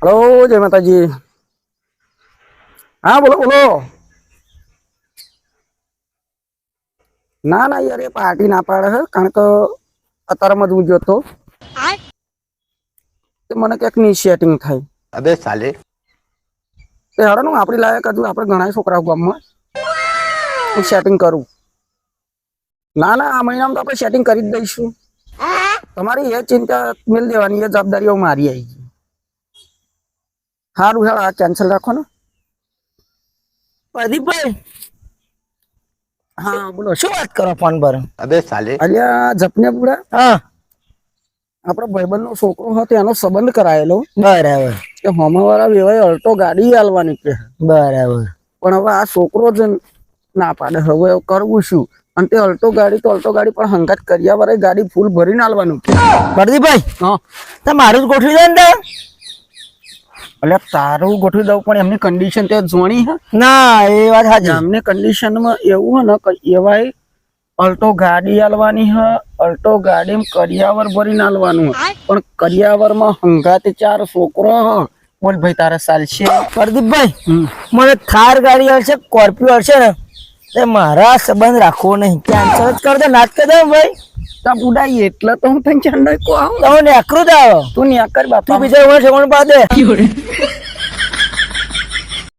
Hello जय माता जी। हाँ बोलो बोलो। ना ना यार ये पार्टी ना पाड़े है कारण के अतार में હું જોતો તે મને ક્યાંક ની સેટિંગ થાય अबे साले તે હરનું આપણી લાયક હજુ આપણે ઘણા છોકરાઓ ગામમાં હું સેટિંગ કરું ના ના આ મહિનામાં તો આપણે સેટિંગ કરી જ દઈશું તમારી એ ચિંતા મિલ દેવાની એ જવાબદારીઓ મારી આવી ગઈ સારું હેડ આ કેન્સલ રાખો ને પ્રદીપભાઈ હા બોલો શું વાત કરો ફોન પર? अबे साले અલ્યા જપને પૂરા હા આપણો ભાઈબંધનો છોકરો હતો એનો સંબંધ કરાયેલો બરાબર કે હોમાવાળા વેવાય અલ્ટો ગાડી આલવાની કે બરાબર પણ હવે આ છોકરો જ ના પાડે હવે કરવું શું અને તે અલ્ટો ગાડી પણ હંગાત કર્યા વાળા ગાડી ફૂલ ભરીને આલવાનું પ્રદીપભાઈ હા તો મારું જ ગોઠવી દે ને એટલે તારું ગોઠવી દઉં પણ એમની કન્ડિશન તે જોણી હે ના એ વાત સાચી એમની કન્ડિશનમાં એવું હે ને કે એવાય અલ્ટો ગાડી આલવાની હે અલ્ટો ગાડીમાં કરિયાવર ભરીને આલવાનું હે પણ કરિયાવરમાં હંગાતે 4 છોકરો હે બોલ ભાઈ તારે ચાલશે પ્રદીપભાઈ મને થાર ગાડી આવશે સ્કોર્પિયો આવશે ને તે મારા સંબંધ રાખવો નહીં કેન્સલ જ કરી દે નાચ કરી દે ભાઈ તા બુડાઈ એટલે તો હું તને ચંડાઈ કો આવું તમે નેકરું જ આવો તું ન્યા કર તું બાપા બીજા સેકન્ડ પા દે